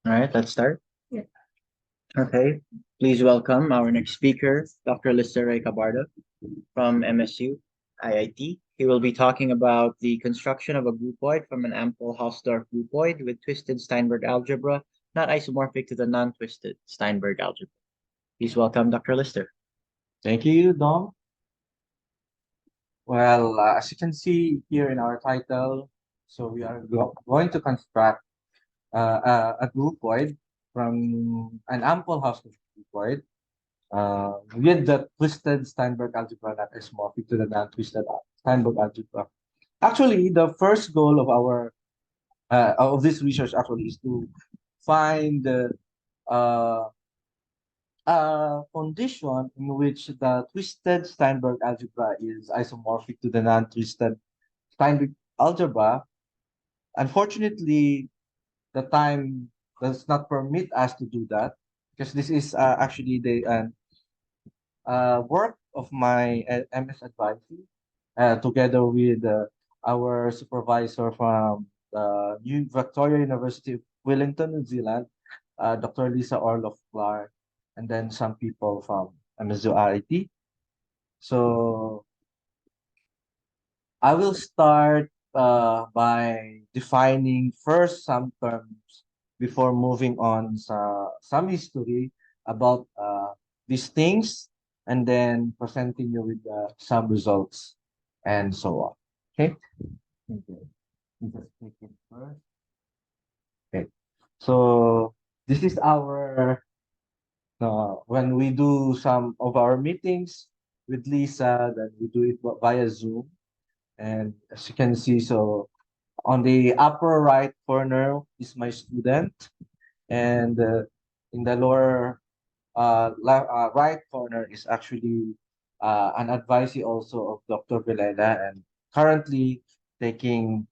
All right, let's start. Yeah. Okay, please welcome our next speaker, Dr. Lyster Rey Cabardo from MSU IIT. He will be talking about the construction of a groupoid from an ample Hausdorff groupoid with twisted Steinberg algebra, not isomorphic to the non-twisted Steinberg algebra. Please welcome Dr. Lyster. Thank you, Dom. Well, as you can see here in our title, so we are going to construct a groupoid from an ample house of groupoid with the twisted Steinberg algebra that is morphic to the non-twisted Steinberg algebra. Actually, the first goal of our of this research actually is to find uh, condition in which the twisted Steinberg algebra is isomorphic to the non-twisted Steinberg algebra. Unfortunately, the time does not permit us to do that because this is actually the work of my MS advising together with our supervisor from the New Victoria University of Wellington, New Zealand, Dr. Lisa Orloff Clark, and then some people from MSUIT. So I will start by defining first some terms before moving on some history about these things and then presenting you with some results and so on. Okay. Okay. Just take it first. Okay. So this is our when we do some of our meetings with Lisa, then we do it via Zoom. And as you can see, so on the upper right corner is my student, and in the lower right corner is actually an advisee also of Dr. Villela, and currently taking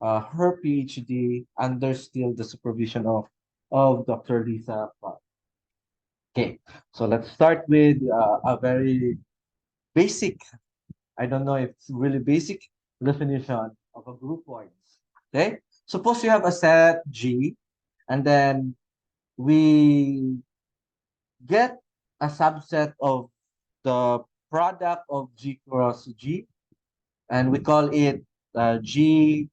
her PhD under still the supervision of Dr. Lisa. Okay, so let's start with a very basic, I don't know if it's really basic definition of a groupoid. Okay, suppose you have a set G, and then we get a subset of the product of G cross G, and we call it G2.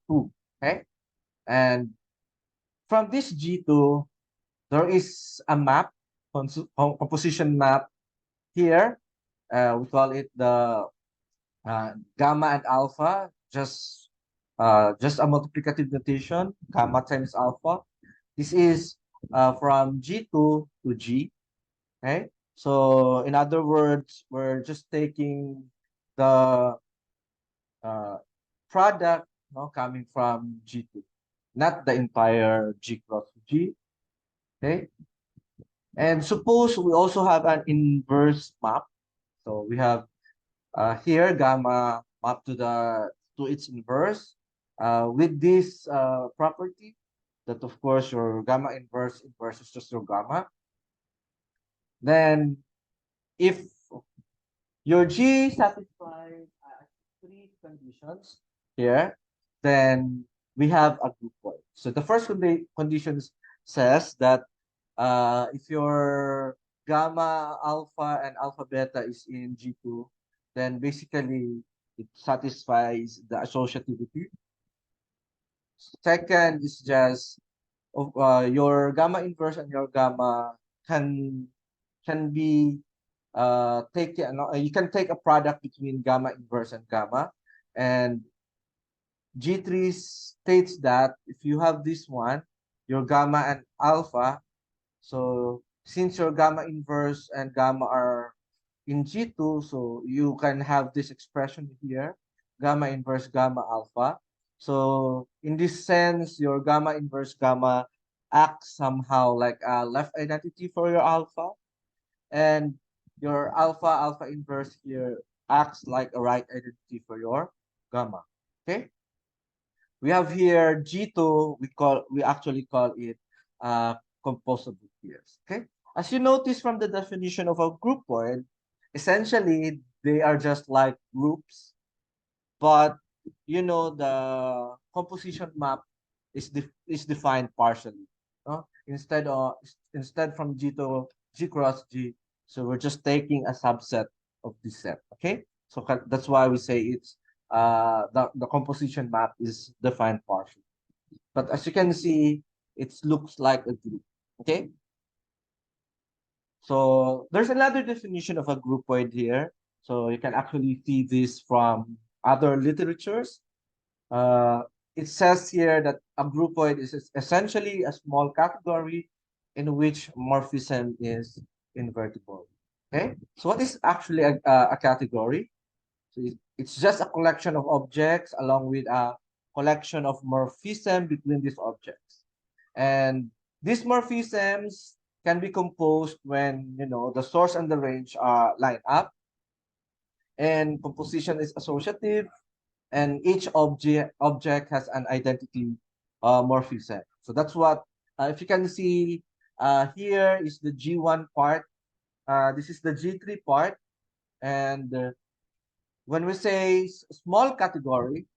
Okay, and from this G2, there is a map, composition map here. We call it the gamma and alpha, just a multiplicative notation, gamma times alpha. This is from G2 to G. Okay, so in other words, we're just taking the uh, product, coming from G2, not the entire G cross G. Okay, and suppose we also have an inverse map. So we have here gamma map to its inverse with this property that of course your gamma inverse is just your gamma. Then if your G satisfies three conditions here, then we have a groupoid. So the first condition says that if your gamma alpha and alpha beta is in G2, then basically it satisfies the associativity. Second is just your gamma inverse and your gamma can be you can take a product between gamma inverse and gamma, and G3 states that if you have this one, your gamma and alpha, so since your gamma inverse and gamma are in G2, so you can have this expression here, gamma inverse gamma alpha. So in this sense, your gamma inverse gamma acts somehow like a left identity for your alpha, and your alpha alpha inverse here acts like a right identity for your gamma. Okay, we have here G2, we actually call it composable pairs. Okay, as you notice from the definition of a groupoid, essentially they are just like groups, but the composition map is defined partially. instead from G to G cross G. So we're just taking a subset of this set. Okay, so that's why we say it's the composition map is defined partially. But as you can see, it looks like a group. Okay, so there's another definition of a groupoid here. So you can actually see this from other literatures. Uh, it says here that a groupoid is essentially a small category in which morphism is invertible. Okay, so what is actually a category? So it's just a collection of objects along with a collection of morphism between these objects. And these morphisms can be composed when the source and the range are lined up, and composition is associative, and each object has an identity morphism. So that's what if you can see here is the G1 part. This is the G3 part, and when we say small category,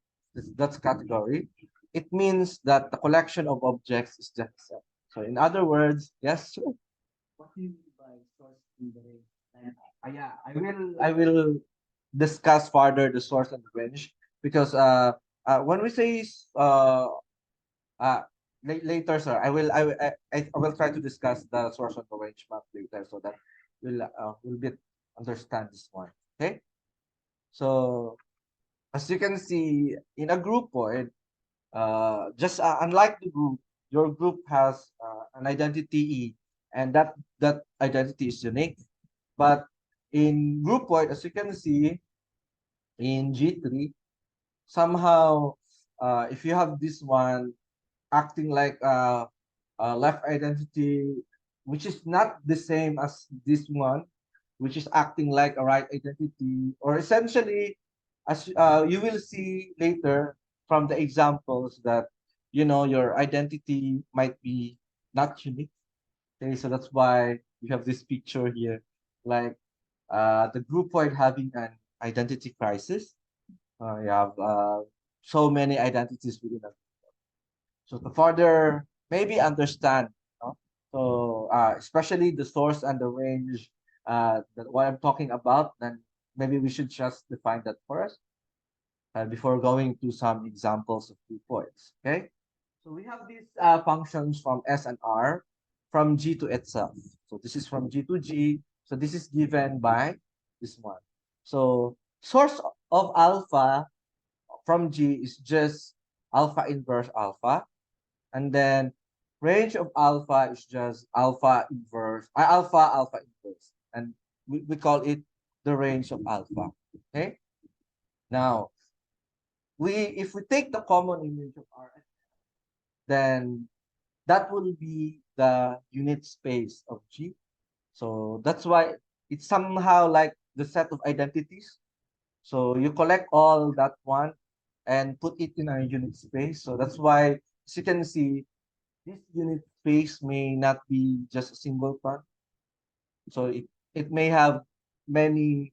that's category, it means that the collection of objects is just a set. So in other words, yes, sir. What do you mean by source and the range? And yeah, I will discuss further the source and the range because when we say uh later, sir, I will try to discuss the source and the range map later so that we'll bit understand this one. Okay, so as you can see in a groupoid, just unlike the group, your group has an identity E, and that identity is unique. But in groupoid, as you can see in G3, somehow, if you have this one acting like a left identity, which is not the same as this one, which is acting like a right identity, or essentially, as you will see later from the examples that your identity might be not unique. Okay, so that's why you have this picture here, like the groupoid having an identity crisis. You have so many identities within a. So to further maybe understand, so especially the source and the range, that what I'm talking about, then maybe we should just define that first before going to some examples of groupoids. Okay, so we have these functions from S and R from G to itself. So this is from G to G. So this is given by this one. So source of alpha from G is just alpha inverse alpha. And then range of alpha is just alpha inverse, alpha inverse. And we call it the range of alpha. Okay. Now, if we take the common image of R, then that will be the unit space of G. So that's why it's somehow like the set of identities. So you collect all that one and put it in a unit space. So that's why, as you can see, this unit space may not be just a single part. So it may have many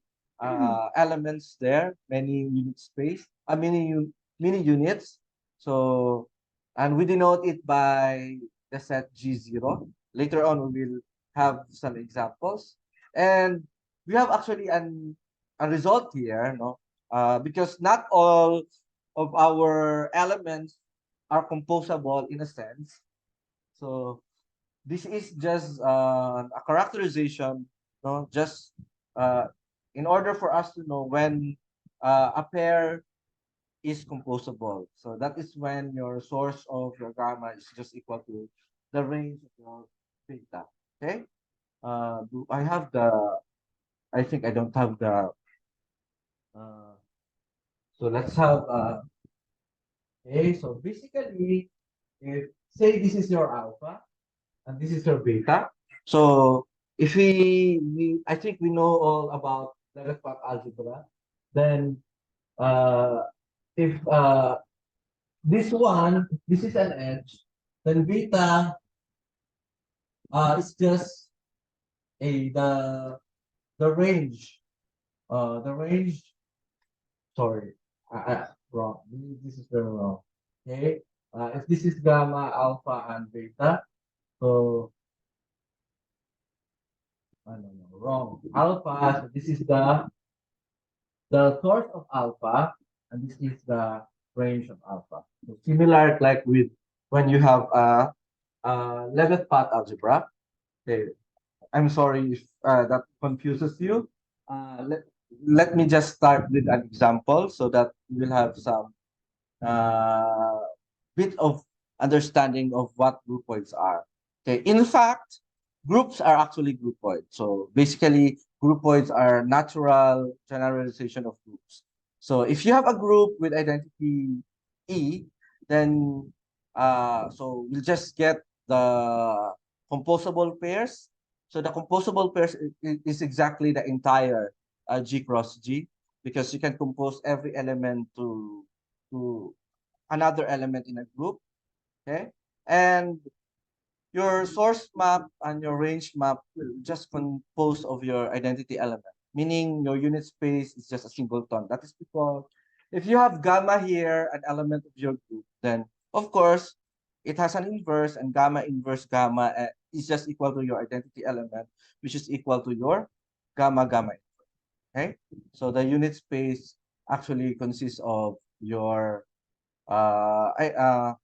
elements there, many unit space, many units. So, and we denote it by the set G0. Later on, we will have some examples. And we have actually a result here, no? Because not all of our elements are composable in a sense. So this is just a characterization, no? Just uh, in order for us to know when a pair is composable. So that is when your source of your gamma is just equal to the range of your theta. Okay. Do I have the? I think I don't have the. Uh, so let's have. Okay. So basically, if say this is your alpha and this is your beta. So if we I think we know all about direct path algebra. Then uh, if this is an edge, then beta is just a the range. The range. Sorry, wrong. This is very wrong. Okay. If this is gamma, alpha, and beta, So, no, wrong. Alpha, so this is the source of alpha, and this is the range of alpha. So similar like with when you have a level path algebra. Okay, I'm sorry if that confuses you. Let me just start with an example so that you will have some uh, bit of understanding of what groupoids are. Okay, in fact, groups are actually groupoids. So basically, groupoids are natural generalization of groups. So if you have a group with identity E, then so we'll just get the composable pairs. So the composable pairs is exactly the entire G cross G, because you can compose every element to another element in a group. Okay, and your source map and your range map will just compose of your identity element, meaning your unit space is just a singleton. That is because if you have gamma here, an element of your group, then of course it has an inverse, and gamma inverse gamma is just equal to your identity element, which is equal to your gamma gamma. Okay, so the unit space actually consists of uh, I, uh,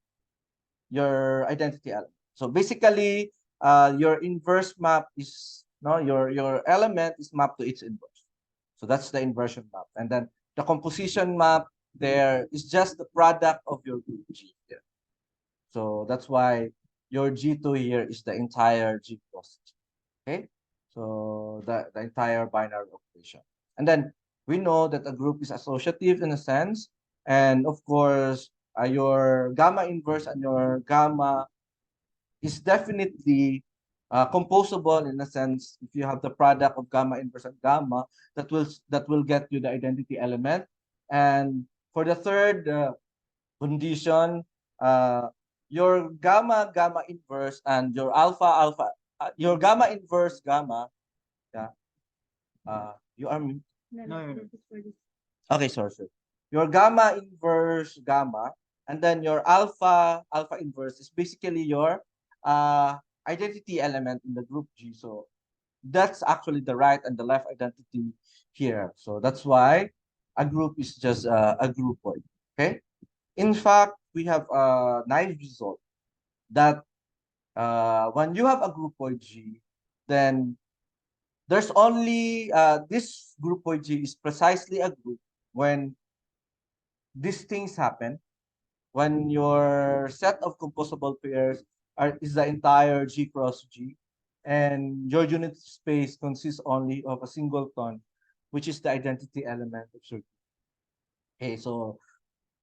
your identity element. So basically, your inverse map is no your element is mapped to its inverse. So that's the inversion map, and then the composition map there is just the product of your group G here. So that's why your G2 here is the entire G cross G. Okay, so the entire binary operation, and then we know that a group is associative in a sense, and of course, your gamma inverse and your gamma is definitely composable in a sense. If you have the product of gamma inverse and gamma, that will get you the identity element. And for the third condition, uh, your gamma gamma inverse and your alpha alpha, your gamma inverse gamma, yeah, you are No, okay, sorry. Your gamma inverse gamma, and then your alpha alpha inverse is basically your uh, identity element in the group G. So that's actually the right and the left identity here. So that's why a group is just a groupoid. Okay. In fact, we have a nice result that when you have a groupoid G, then there's only this groupoid G is precisely a group when these things happen, when your set of composable pairs is the entire G cross G, and your unit space consists only of a singleton, which is the identity element of circuit. Okay, so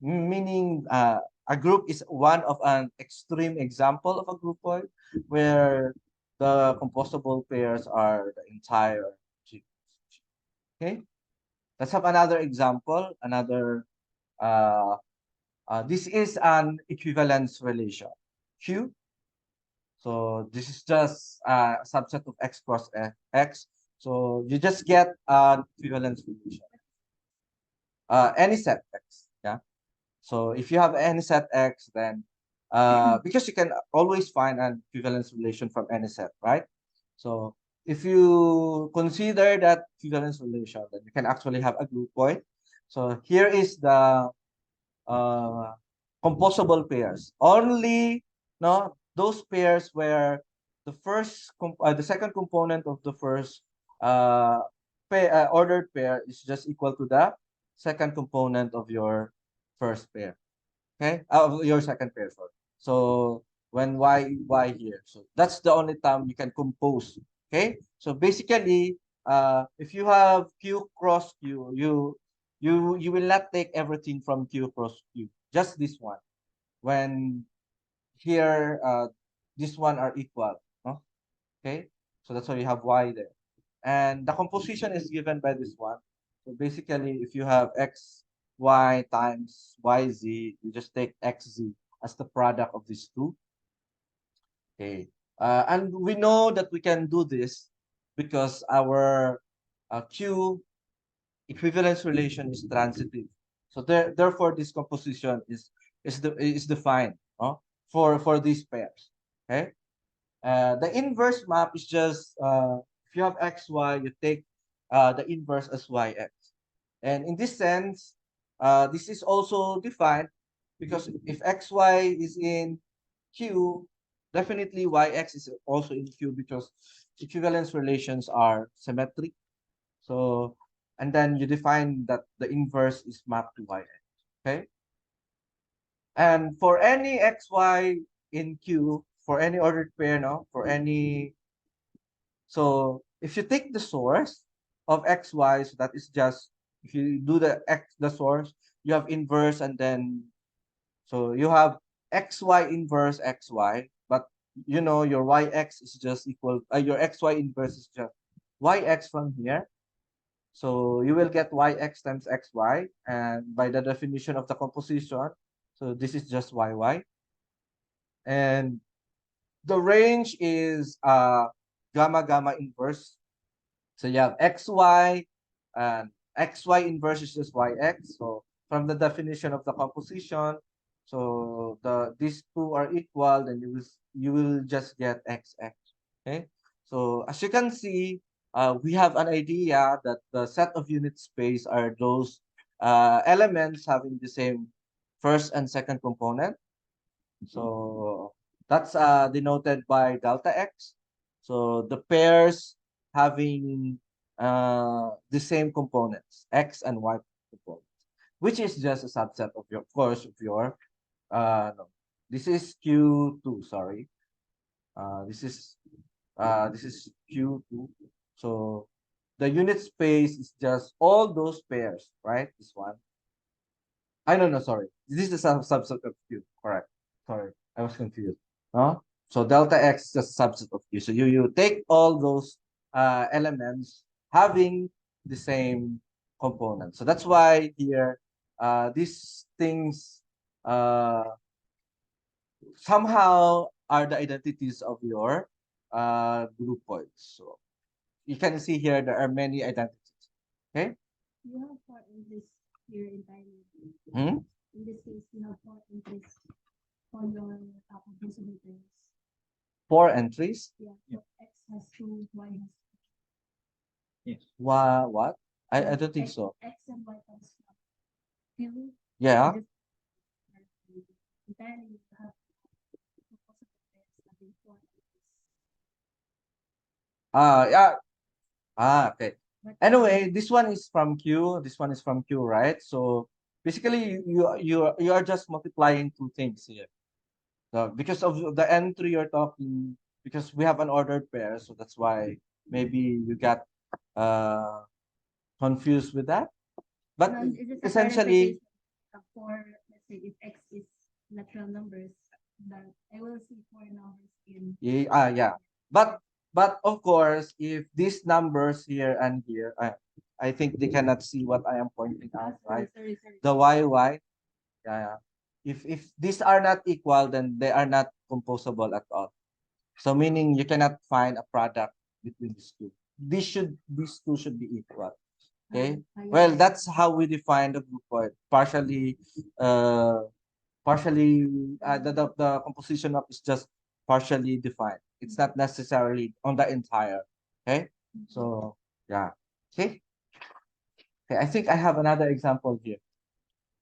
meaning a group is one of an extreme example of a groupoid where the composable pairs are the entire G cross G. Okay, let's have another example, another this is an equivalence relation. Q. So this is just a subset of x cross x. So you just get an equivalence relation. Any set x. Yeah. So if you have any set x, then because you can always find an equivalence relation from any set, right? So if you consider that equivalence relation, then you can actually have a groupoid. So here is the uh, composable pairs. Only no those pairs where the second component of the first ordered pair is just equal to the second component of your first pair. Okay, of your second pair. Sorry. So when y here, so that's the only time you can compose. Okay, so basically, if you have q cross q, you will not take everything from q cross q, just this one. When here, this one are equal. No? Okay, so that's why you have y there, and the composition is given by this one. So basically, if you have x y times yz, you just take xz as the product of these two. Okay, and we know that we can do this because our q equivalence relation is transitive. So therefore, this composition is defined, for these pairs. Okay, The inverse map is just if you have xy, you take the inverse as yx. And in this sense, this is also defined because if xy is in Q, definitely yx is also in Q because equivalence relations are symmetric. So, and then you define that the inverse is mapped to yx. Okay. And for any xy in Q, for any ordered pair, no, for any, so if you take the source of xy, so that is just, if you do the source, you have inverse and then, so you have xy inverse xy, but you know your yx is just equal, your xy inverse is just yx from here. So you will get yx times xy, and by the definition of the composition, so this is just yy. And the range is gamma gamma inverse. So you have xy, and xy inverse is just yx. So from the definition of the composition, so these two are equal, then you will just get xx. Okay. So as you can see, we have an idea that the set of unit space are those elements having the same first and second component. So that's denoted by delta x. So the pairs having the same components, x and y components, which is just a subset of your, of course, of your, no, this is Q2, sorry. This is Q2. So the unit space is just all those pairs, right? This one. I don't know, sorry. This is a subset of Q, correct. Sorry, I was confused. No? So delta x is just a subset of Q. So you take all those elements having the same component. So that's why here these things somehow are the identities of your groupoids. So you can see here there are many identities. Okay? You have four entries here in Thailand. Hmm? In this case, you have four entries on your top of these meters. 4 entries. Yeah, so x has two, y has Yes. What? I don't think x, so. x and y comes from Q. Yeah. In Thailand, you have composite pairs having four entries. Yeah. Okay. But Anyway, this one is from Q. This one is from Q, right? So basically, you are just multiplying two things here. So because of the entry you're talking, because we have an ordered pair, so that's why maybe you got uh confused with that. But now, is it a essentially, clarification for, let's say, if x is natural numbers, that I will see four numbers in. yeah. But of course, if these numbers here and here, I think they cannot see what I am pointing out, right? Sorry. The y, yeah. If these are not equal, then they are not composable at all. So meaning you cannot find a product between these two. These two should be equal. Okay. Well, that's how we define the groupoid. Partially the composition of is just partially defined. It's not necessarily on the entire. Okay. So yeah. Okay. Okay. I think I have another example here.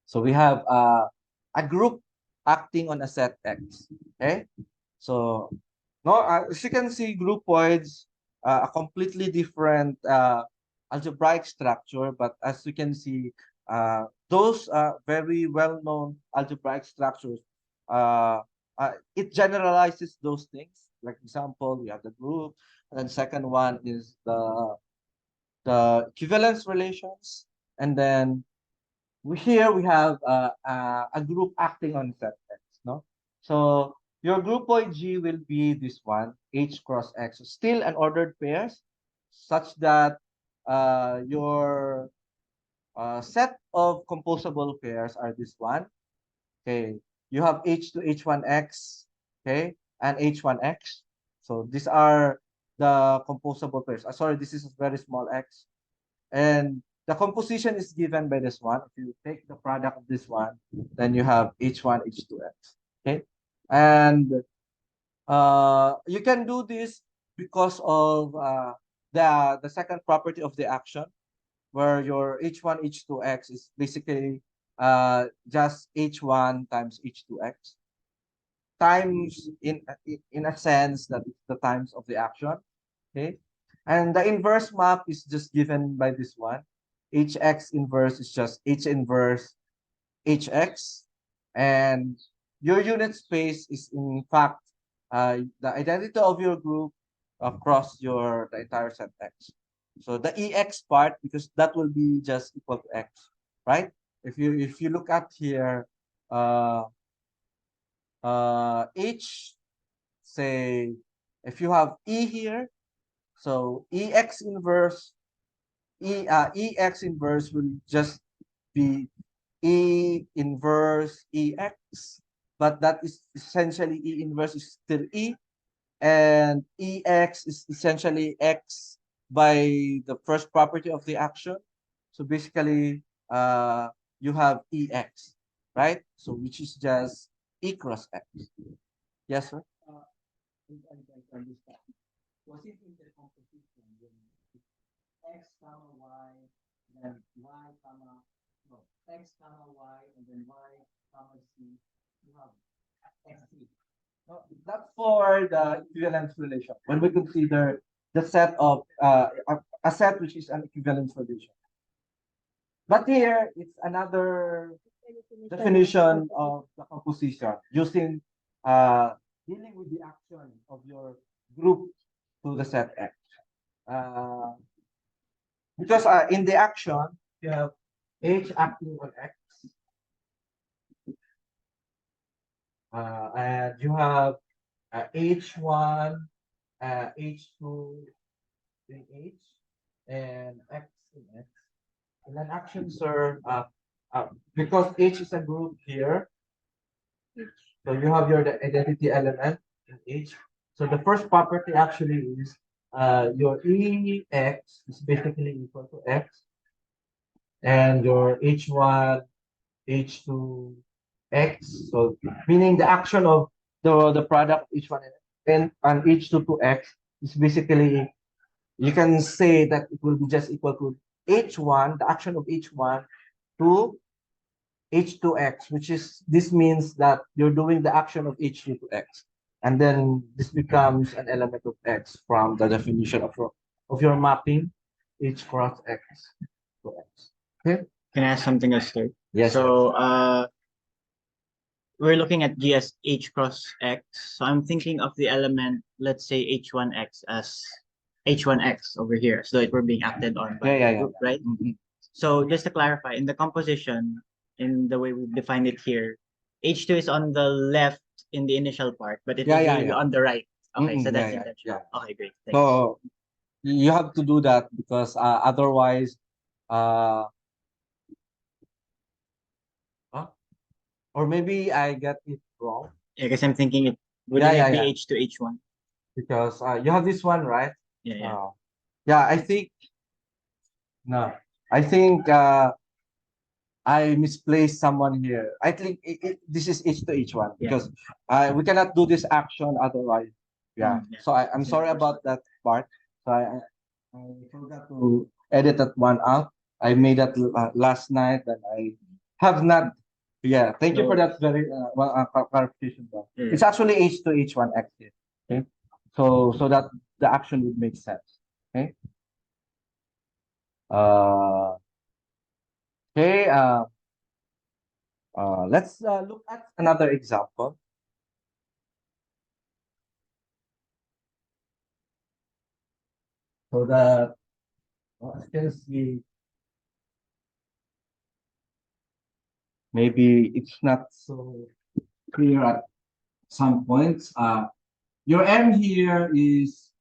So we have a group acting on a set X. Okay. So no, as you can see, groupoids a completely different algebraic structure, but as you can see, those very well-known algebraic structures, it generalizes those things. Like example, we have the group, and then second one is the equivalence relations, and then here we have a group acting on set X, no? So your groupoid G will be this one, H cross X, still an ordered pairs, such that your set of composable pairs are this one. Okay, you have H to H1X, okay, and H1X. So these are the composable pairs. Sorry, this is a very small X. And the composition is given by this one. If you take the product of this one, then you have H1, H2X. Okay. And You can do this because of the second property of the action, where your h1, h2x is basically just h1 times h2x times in a sense that it's the times of the action. Okay, and the inverse map is just given by this one. Hx inverse is just h inverse hx, and your unit space is in fact the identity of your group across the entire set x. So the ex part, because that will be just equal to x, right? If you look at here, uh h, say, if you have e here, so ex inverse will just be E inverse EX, but that is essentially E inverse is still E, and EX is essentially X by the first property of the action. So basically, you have EX, right? So which is just E cross X. Yes, sir? I understand. Was it in the composition when X comma Y, then Y comma, no, X comma Y, and then Y comma Z, you have XC. No, that's for the equivalence relation. When we consider the set of a set which is an equivalence relation. But here it's another definition of the composition using dealing with the action of your group to the set X. Uh, because in the action you have H acting on X, and you have H1, H2 in H, and X in X. And then actions are because H is a group here, so you have your identity element in H. So the first property actually is your EX is basically equal to X, and your H1, H2, X. So meaning the action of the product H1 and H2 to X is basically, you can say that it will be just equal to H1, the action of H1 to H2X, which is, this means that you're doing the action of H2 to X. And then this becomes an element of X from the definition of your mapping H cross X to X. Okay? Can I ask something else, sir? Yes. So, we're looking at G as H cross X. So I'm thinking of the element, let's say H1X as H1X over here. So it were being acted on by Yeah. the group, right? Mhm. So just to clarify, in the composition, in the way we defined it here, H2 is on the left in the initial part, but it is really on the right. Okay, so that's intentional. Okay, great. Thanks. So you have to do that because otherwise, uh, huh? Or maybe I get it wrong. Yeah, because I'm thinking it wouldn't it be H to H1? Because you have this one, right? Yeah. Yeah, I think no. I think I misplaced someone here. I think this is H to H1 because we cannot do this action otherwise. Yeah. Yeah. So I'm sorry about that part. So I forgot to edit that one out. I made that last night and I have not. Yeah. Thank you for that very clarification. Though. Yeah. It's actually H to H1 X here. Okay. So that the action would make sense. Okay. Uh, okay. Let's look at another example. So that I can see maybe it's not so clear at some points. Your M here is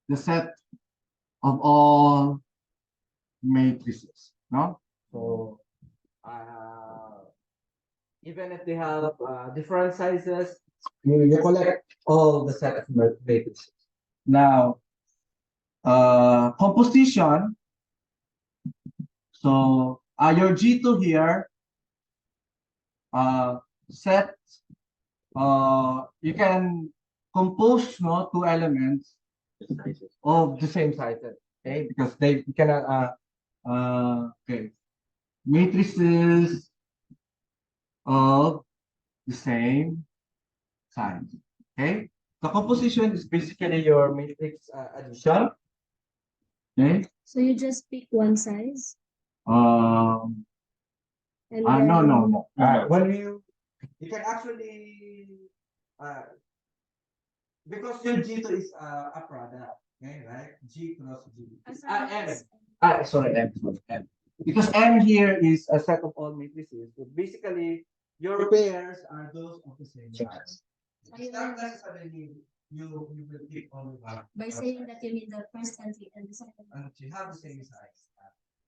the set of all matrices, no? So even if they have different sizes, you collect all the set of matrices. Now, composition. So your G2 here, set, you can compose no two elements of the same sizes. Okay, because they cannot okay, matrices of the same size. Okay, the composition is basically your matrix addition. Okay, So you just pick one size um, and no, then no, no. When you can actually because your G2 is a product, okay, right? G cross G. M. Sorry, M. Sorry, M. Because M here is a set of all matrices. So basically, your pairs are those of the same size. It's not necessarily you will pick only one. by saying that you need the first entry and the second. And you have the same size.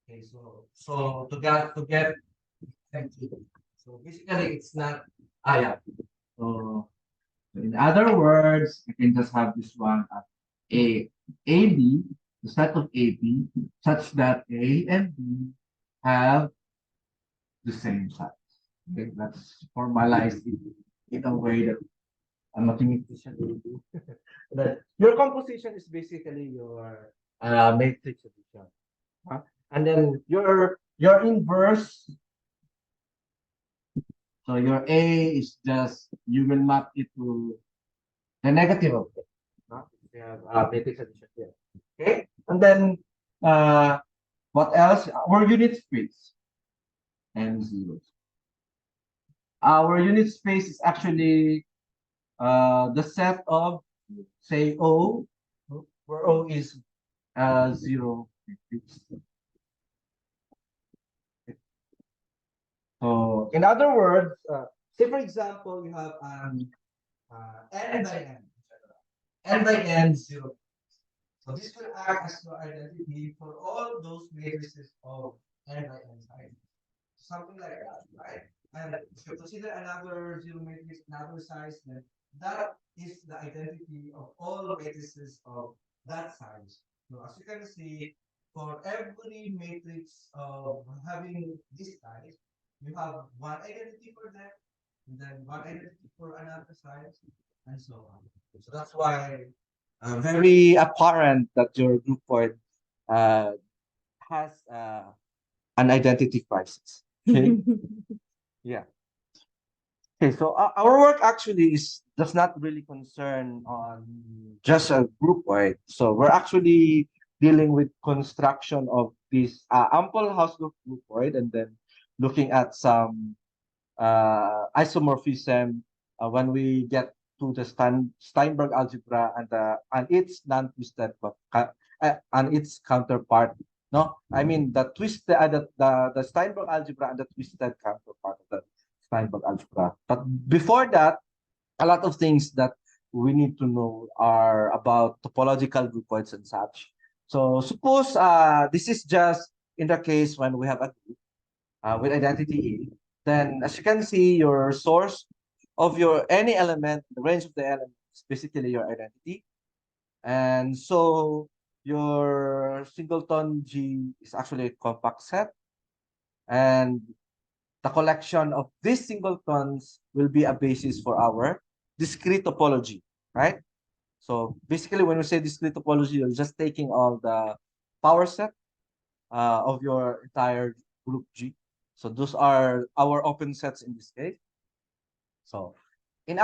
Okay, so to get thank you. So basically, it's not yeah. So in other words, I can just have this one as AB, the set of AB, such that A and B have the same size. Okay, that's formalized in a way that a mathematician will do. Your composition is basically your matrix addition. Huh? And then your inverse. So your A is just you will map it to the negative of it. Huh? We have matrix addition here. Okay, and then what else? Our unit space and zeros. Our unit space is actually the set of say O, where O is zero matrix. So in other words, say for example, you have n by n by n zero. So this will act as your identity for all those matrices of n by n size. Something like that, right? And if you consider another zero matrix, another size, then that is the identity of all matrices of that size. So as you can see, for every matrix of having this size, you have one identity for that, and then one identity for another size, and so on. So that's why very apparent that your groupoid uh, has an identity crisis. Okay. Yeah. Okay. So our work actually is does not really concern on just a groupoid. So we're actually dealing with construction of this ample Hausdorff groupoid, and then looking at some isomorphism when we get to the Steinberg algebra and its non-twisted and its counterpart. No, I mean the the Steinberg algebra and the twisted counterpart of the Steinberg algebra. But before that, a lot of things that we need to know are about topological groupoids and such. So suppose this is just in the case when we have a group with identity A, then as you can see, your source of your any element, the range of the element is basically your identity. And so your singleton G is actually a compact set. And the collection of these singletons will be a basis for our discrete topology, right? So basically, when we say discrete topology, you're just taking all the power set of your entire group G. So those are our open sets in this case. So in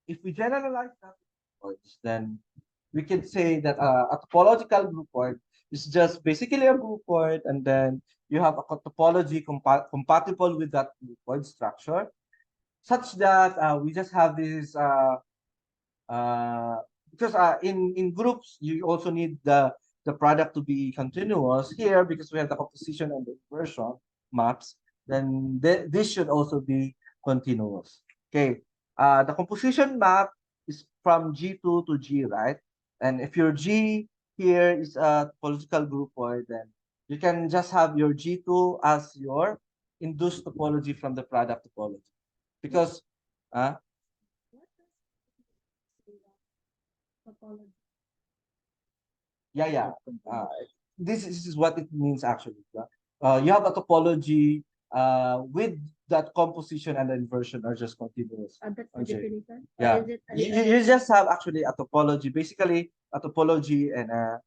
if we generalize that groupoids, then we can say that a topological groupoid is just basically a groupoid, and then you have a topology compatible with that groupoid structure, such that we just have this because in groups you also need the product to be continuous. Here, because we have the composition and the inversion maps, then this should also be continuous. Okay, the composition map is from G2 to G, right? And if your G here is a topological groupoid, then you can just have your G2 as your induced topology from the product topology. Because Topology. yeah. This is what it means actually. You have a topology with that composition and the inversion are just continuous. That's the Okay. definition? Or Yeah. is it You just have actually a topology, basically a topology and a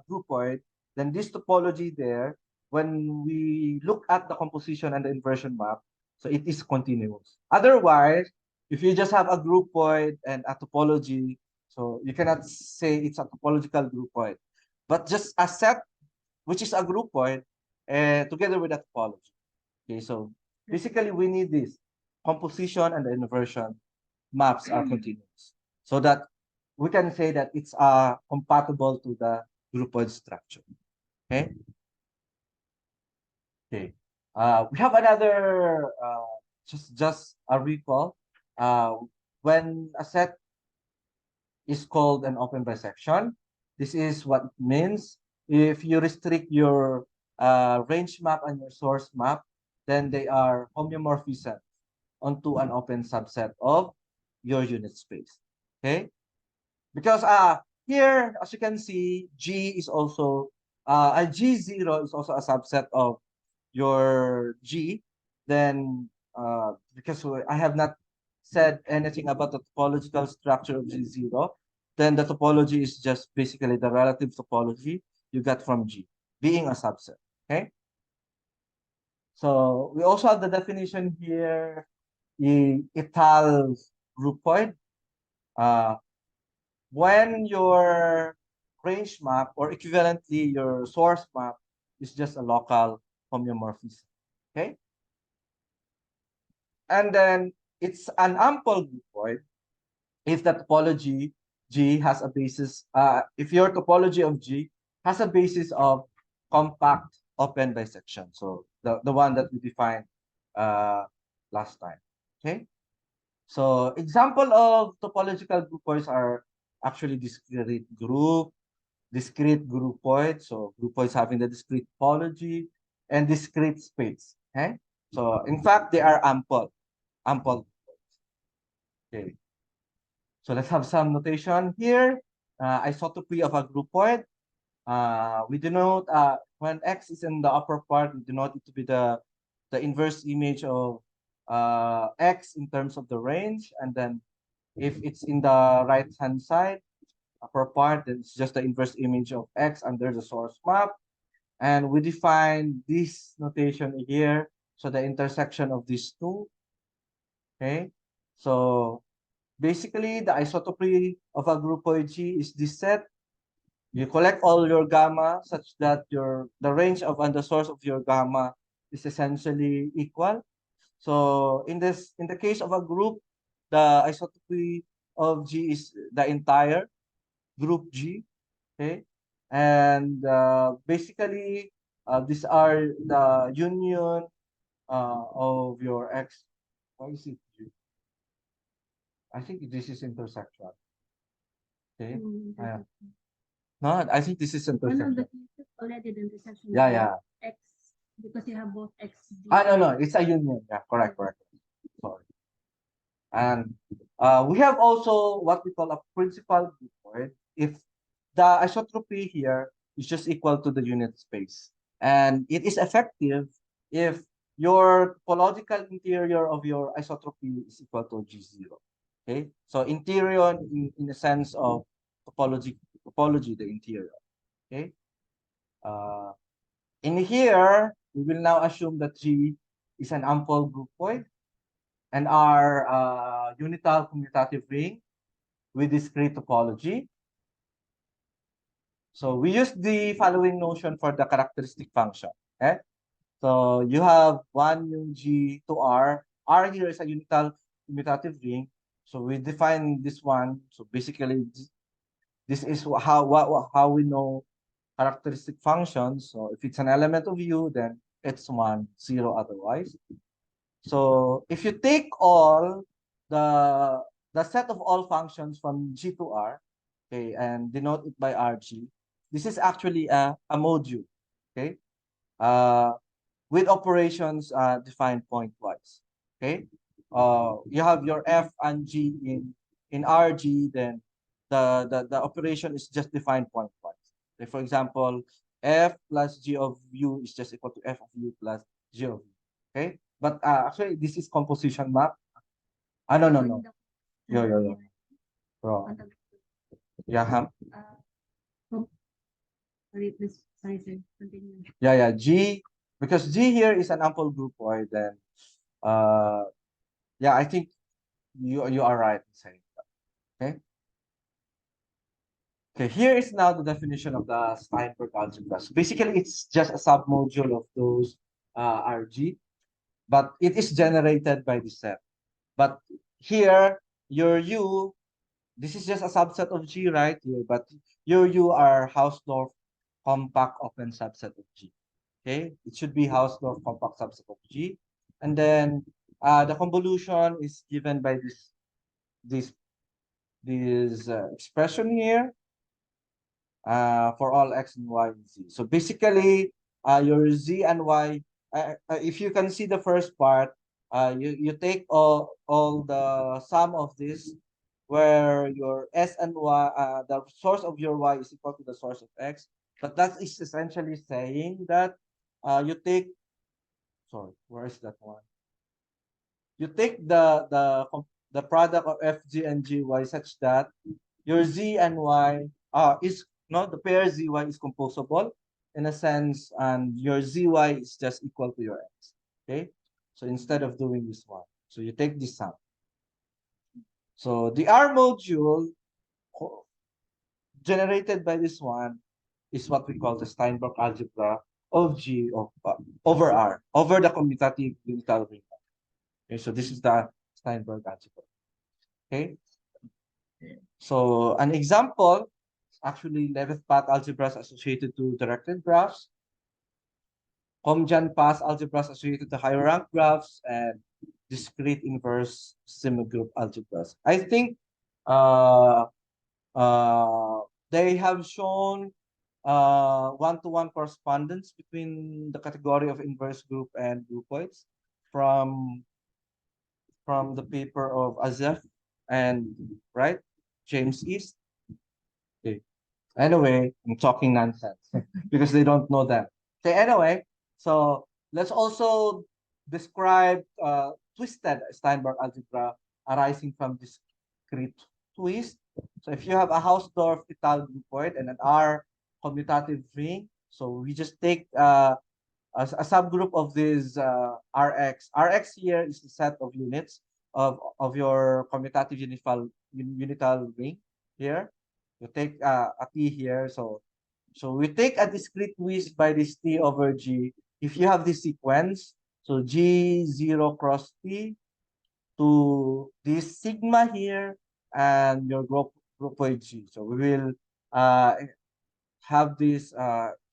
groupoid. Then this topology there, when we look at the composition and the inversion map, so it is continuous. Otherwise, if you just have a groupoid and a topology, so you cannot say it's a topological groupoid, but just a set which is a groupoid together with a topology. Okay, so basically we need this composition and the inversion maps are continuous so that we can say that it's compatible to the groupoid structure. Okay. Okay. We have another just a recall. When a set is called an open bisection, this is what it means. If you restrict your range map and your source map, then they are homeomorphism onto an open subset of your unit space. Okay? Because here, as you can see, G is also a G0 is also a subset of your G. Then because I have not said anything about the topological structure of G0, then the topology is just basically the relative topology you get from G, being a subset. Okay. So we also have the definition here, ital groupoid. When your range map or equivalently your source map is just a local homeomorphism. Okay. And then it's an ample groupoid if the topology G has a basis, if your topology of G has a basis of compact open bisection. So the one that we defined last time. Okay. So example of topological groupoids are actually discrete groupoid. So groupoids having the discrete topology and discrete space. Okay. So in fact, they are ample. Okay. So let's have some notation here. Isotropy of a groupoid. We denote when X is in the upper part, we denote it to be the inverse image of X in terms of the range. And then if it's in the right hand side, upper part, then it's just the inverse image of X under the source map. And we define this notation here. So the intersection of these two. Okay. So basically, the isotropy of a groupoid G is this set. You collect all your gamma such that the range of and the source of your gamma is essentially equal. So in the case of a group, the isotropy of G is the entire group G. Okay, and basically these are the union of your X. Why is it G? I think this is intersectional. Okay. No, I think this is One of the intersection. cases already the intersection Yeah, of yeah. X, because you have both X. No, it's a union. Yeah, correct. Sorry. And we have also what we call a principal groupoid if the isotropy here is just equal to the unit space. And it is effective if your topological interior of your isotropy is equal to G0. Okay, so interior in the sense of topology, the interior. Okay. In here, we will now assume that G is an ample groupoid and our unital commutative ring with discrete topology. So we use the following notion for the characteristic function. Okay? So you have 1 mu G to R. R here is a unital commutative ring. So we define this one. So basically, this is how we know characteristic functions. So if it's an element of U, then it's 1, 0 otherwise. So if you take all the set of all functions from G to R, okay, and denote it by RG, this is actually a module, okay, with operations defined pointwise, okay. You have your F and G in RG, then the operation is just defined pointwise. Okay, for example, F plus G of U is just equal to F of U plus G of U. Okay, but actually this is composition map. No. Yo. Bro. Yeah, Sorry, sir. Continue. yeah. G, because G here is an ample groupoid, then yeah, I think you are right in saying that. Okay. Okay, here is now the definition of the Steinberg algebra. So basically, it's just a submodule of those RG, but it is generated by the set. But here, your U, this is just a subset of G right here, but your U are Hausdorff compact open subset of G. Okay, it should be Hausdorff compact subset of G. And then the convolution is given by this expression here for all x and y and z. So basically, your z and y, if you can see the first part, you take all the sum of this, where your s and y, the source of your y is equal to the source of x. But that is essentially saying that you take, sorry, where is that one? You take the product of f, g, and gy such that your z and y is no the pair zy is composable in a sense, and your zy is just equal to your x. Okay, so instead of doing this one, so you take this sum. So the R module generated by this one is what we call the Steinberg algebra of G of over R over the commutative unital ring. Okay, so this is the Steinberg algebra. Okay, so an example, actually leveth path algebras associated to directed graphs, Comjan path algebras associated to higher rank graphs, and discrete inverse semigroup algebras. I think uh, they have shown one-to-one correspondence between the category of inverse group and groupoids from the paper of Azef and right James East. Okay. Anyway, I'm talking nonsense because they don't know that. Okay, anyway, so let's also describe twisted Steinberg algebra arising from discrete twist. So if you have a Hausdorff Ital groupoid and an R commutative ring, so we just take a subgroup of this Rx. Rx here is the set of units of your commutative unital ring here. You take a T here, so we take a discrete twist by this T over G. If you have this sequence, so G0 cross T to this sigma here and your groupoid G. So we will have this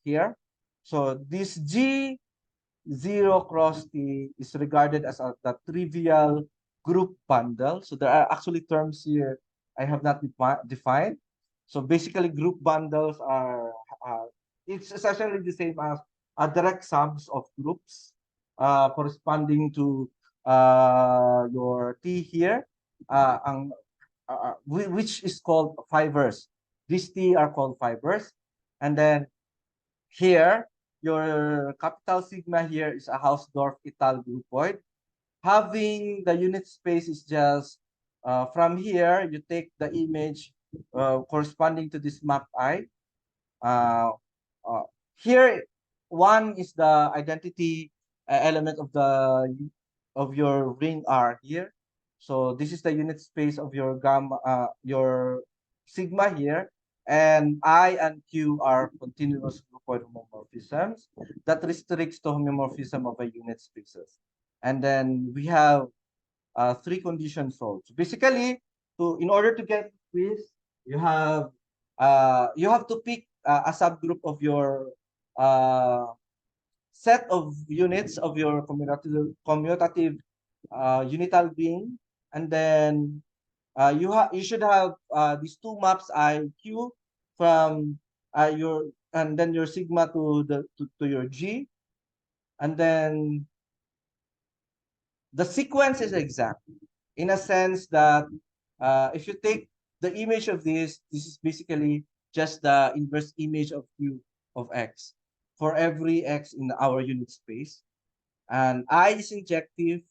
here. So this G0 cross T is regarded as the trivial group bundle. So there are actually terms here I have not defined. So basically, group bundles are it's essentially the same as direct sums of groups corresponding to your T here, which is called fibers. These T are called fibers, and then here your capital sigma here is a Hausdorff Ital groupoid. Having the unit space is just from here you take the image corresponding to this map I. Uh, Here, one is the identity element of your ring R here. So this is the unit space of your gamma, your sigma here, and I and Q are continuous groupoid homomorphisms that restricts the homomorphism of a unit spaces. And then we have three conditions solved. So basically, in order to get this, you have to pick a subgroup of your set of units of your commutative unital ring, and then you should have these two maps I Q from your, and then your sigma to your G, and then the sequence is exact in a sense that if you take the image of this is basically just the inverse image of Q of X for every X in our unit space. and I is injective,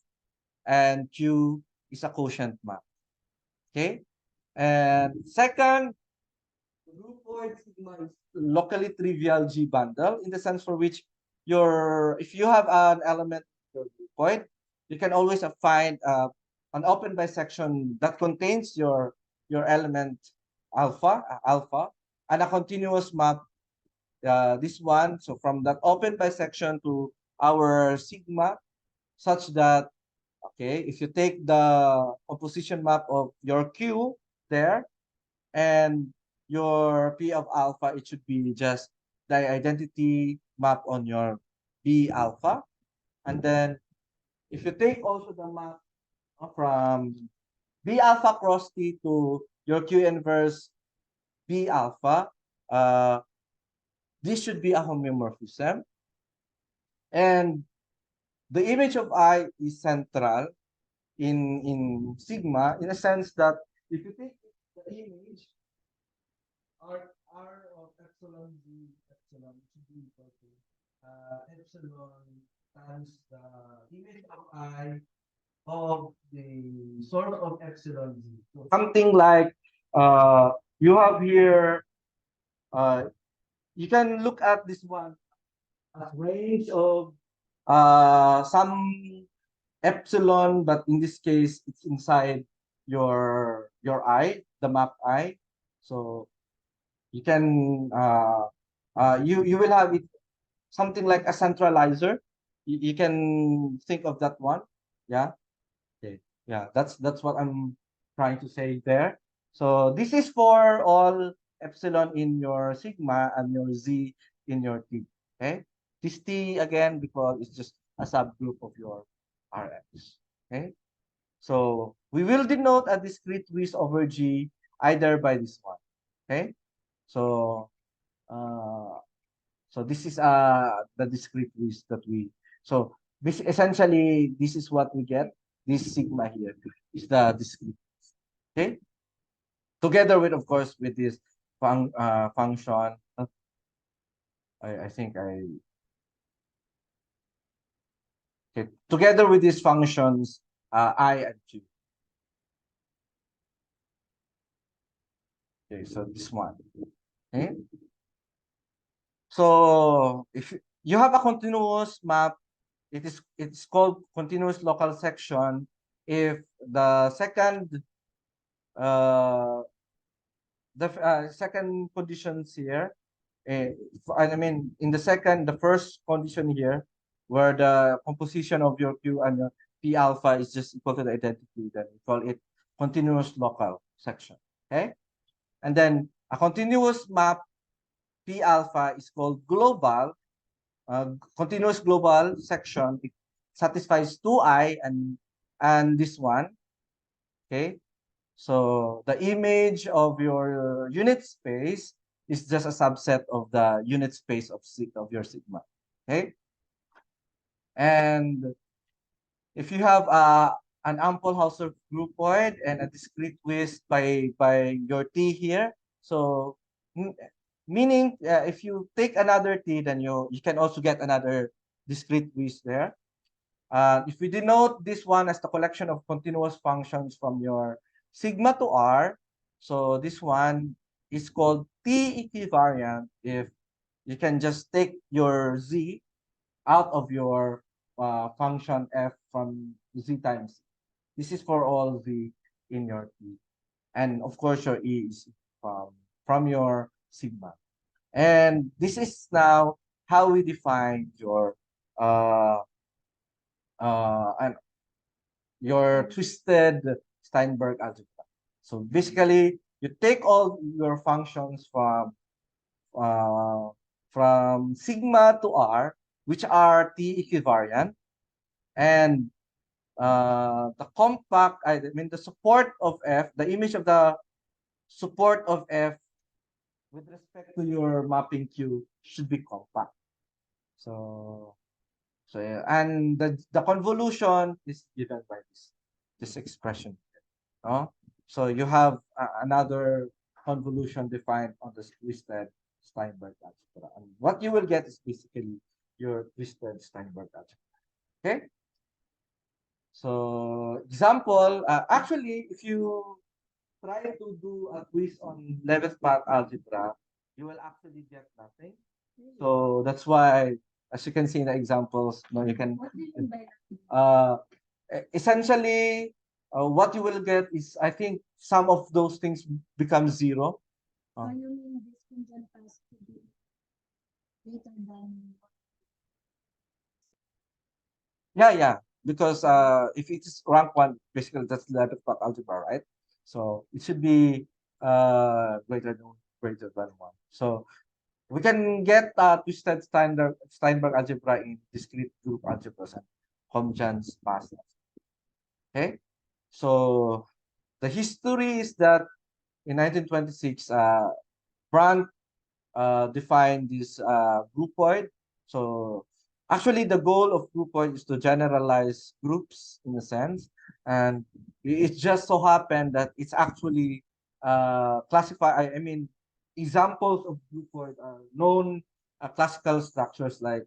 and Q is a quotient map. Okay? And second, groupoid sigma is locally trivial G bundle in the sense for which if you have an element in your groupoid, you can always find an open bisection that contains your element alpha, and a continuous map, this one. So from that open bisection to our sigma, such that, okay, if you take the composition map of your Q there and your P of alpha, it should be just the identity map on your B alpha. And then if you take also the map from B alpha cross T to your Q inverse B alpha, this should be a homeomorphism. And the image of I is central in sigma, in a sense that if you take the image R of epsilon Z epsilon should be equal to epsilon times the image of I of the source of epsilon Z. So something like you have here, you can look at this one as range of some epsilon, but in this case it's inside your I, the map I. So you can you will have it something like a centralizer. You can think of that one. Yeah. Okay. Yeah, that's what I'm trying to say there. So this is for all epsilon in your sigma and your Z in your T. Okay. This T again because it's just a subgroup of your Rx. Okay. So we will denote a discrete width over G either by this one. Okay. So uh so this is the discrete width that we, so this essentially this is what we get. This sigma here is the discrete. Okay. Together with, of course, with this function. I think okay. Together with these functions, I and Q. Okay, so this one. Okay. So if you have a continuous map, it's called continuous local section if the second second conditions here, I mean, in the first condition here, where the composition of your Q and your P alpha is just equal to the identity, then we call it continuous local section. Okay. And then a continuous map P alpha is called global, continuous global section. It satisfies 2I and this one. Okay. So the image of your unit space is just a subset of the unit space of your sigma. Okay. And if you have an ample Hausdorff groupoid and a discrete width by your T here, so meaning if you take another T, then you can also get another discrete width there. If we denote this one as the collection of continuous functions from your sigma to R, so this one is called T equivariant if you can just take your Z out of your function F from Z times. This is for all Z in your T. And of course, your E is from your sigma. And this is now how we define and your twisted Steinberg algebra. So basically, you take all your functions from sigma to R, which are T equivariant, and the compact, I mean the support of F, the image of the support of F with respect to your mapping Q should be compact. So yeah, and the convolution is given by this expression. No? So you have another convolution defined on the twisted Steinberg algebra. And what you will get is basically your twisted Steinberg algebra. Okay. So example, actually, if you try to do a quiz on 11th path algebra, you will actually get nothing. So that's why, as you can see in the examples, you can What do you mean by that? uh, essentially what you will get is, I think, some of those things become zero. So you mean this conjunct has to be greater than Yeah, because if it is rank one, basically that's 11th path algebra, right? So it should be greater than one. So we can get twisted Steinberg algebra in discrete group algebras and Comjan's past. Okay, so the history is that in 1926, Brandt defined this groupoid. So actually, the goal of groupoid is to generalize groups in a sense, and it just so happened that it's actually classify. I mean, examples of groupoid are known classical structures like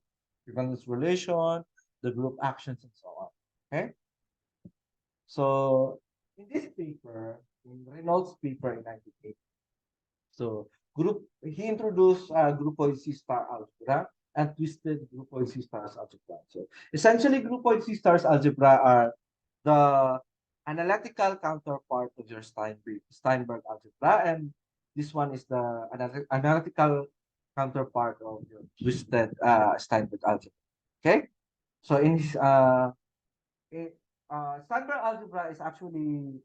equivalence relation, the group actions, and so on. Okay, so in this paper, in Reynolds' paper in 1980, so he introduced groupoid C-star algebra and twisted groupoid C-stars algebra. So essentially, groupoid C-stars algebra are the analytical counterpart of your Steinberg algebra, and this one is the analytical counterpart of your twisted Steinberg algebra. Okay, so Steinberg algebra is actually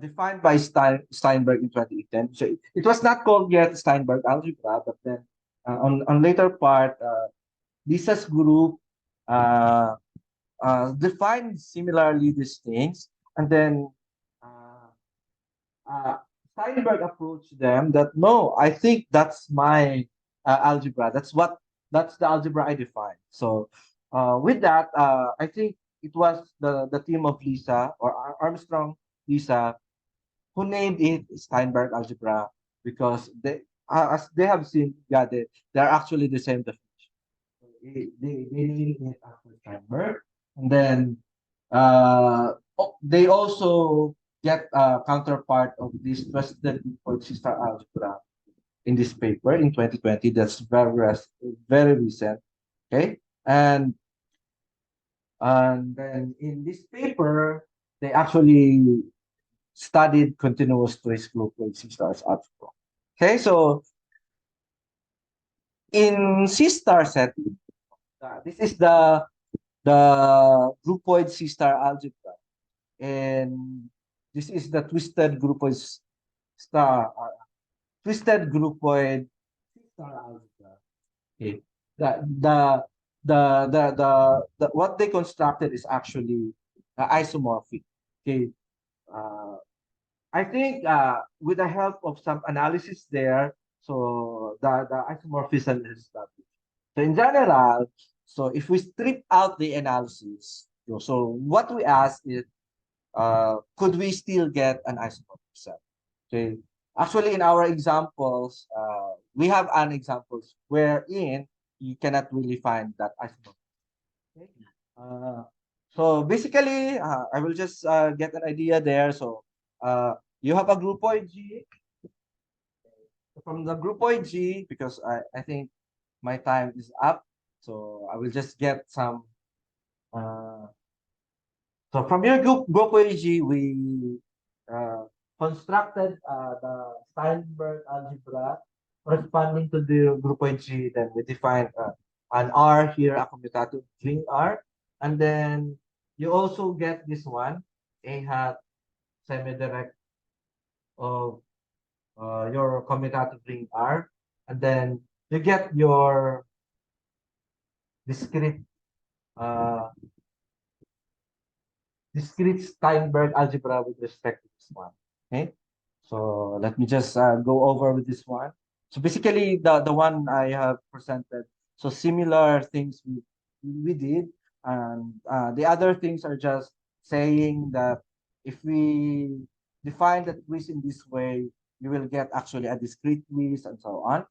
defined by Steinberg in 2010. So it was not called yet Steinberg algebra, but then on later part, Lisa's group uh, defined similarly these things, and then uh, uh, Steinberg approached them that no, I think that's my algebra. That's the algebra I define. So with that, I think it was the team of Lisa or Armstrong Lisa who named it Steinberg algebra because as they have seen, yeah, they're actually the same definition. So they named it after Steinberg, and then they also get a counterpart of this twisted sister algebra in this paper in 2020. That's very recent. Okay, and then in this paper, they actually studied continuous trace group with C-stars algebra. Okay, so in C-star setting, this is the groupoid C-star algebra, and this is the star twisted groupoid C-star algebra. Okay, the the the what they constructed is actually isomorphic. Okay, uh, I think with the help of some analysis there, so the isomorphism is established. So in general, so if we strip out the analysis, so what we ask is, could we still get an isomorphism? Okay. Actually, in our examples, we have an examples wherein you cannot really find that isomorphism. Okay. Uh, so basically, I will just get an idea there. So you have a groupoid G. From the groupoid G, because I think my time is up, so I will just get some. Uh, so from your groupoid G, we uh, constructed the Steinberg algebra corresponding to the groupoid G. Then we define an R here, a commutative ring R, and then you also get this one, a hat semi-direct of your commutative ring R, and then you get your discrete uh, discrete Steinberg algebra with respect to this one. Okay, so let me just go over with this one. So basically, the one I have presented, so similar things we did, and the other things are just saying that if we define the quiz in this way, you will get actually a discrete quiz and so on.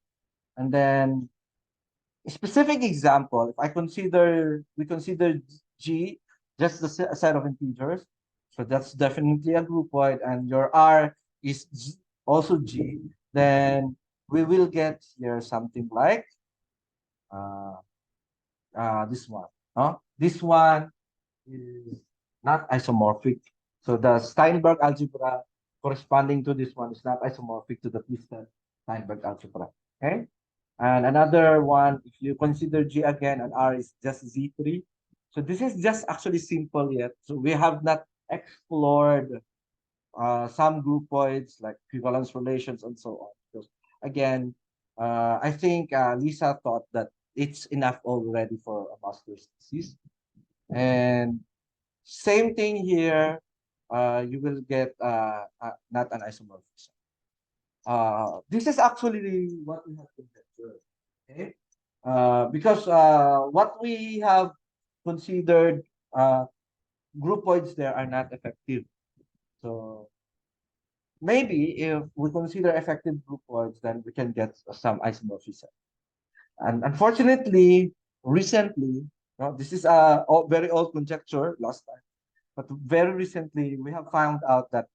And then a specific example, if we consider G, just the set of integers. So that's definitely a groupoid, and your R is also G. Then we will get here something like uh, this one. This one is not isomorphic. So the Steinberg algebra corresponding to this one is not isomorphic to the twisted Steinberg algebra. Okay. And another one, if you consider G again and R is just Z3. So this is just actually simple yet. So we have not explored some groupoids like equivalence relations and so on. Because again, I think Lisa thought that it's enough already for a master's thesis. And same thing here, you will get not an isomorphism. This is actually what we have considered. Okay? Because what we have considered groupoids there are not effective. So maybe if we consider effective groupoids, then we can get some isomorphism. And unfortunately, recently, this is a very old conjecture last time, but very recently we have found out that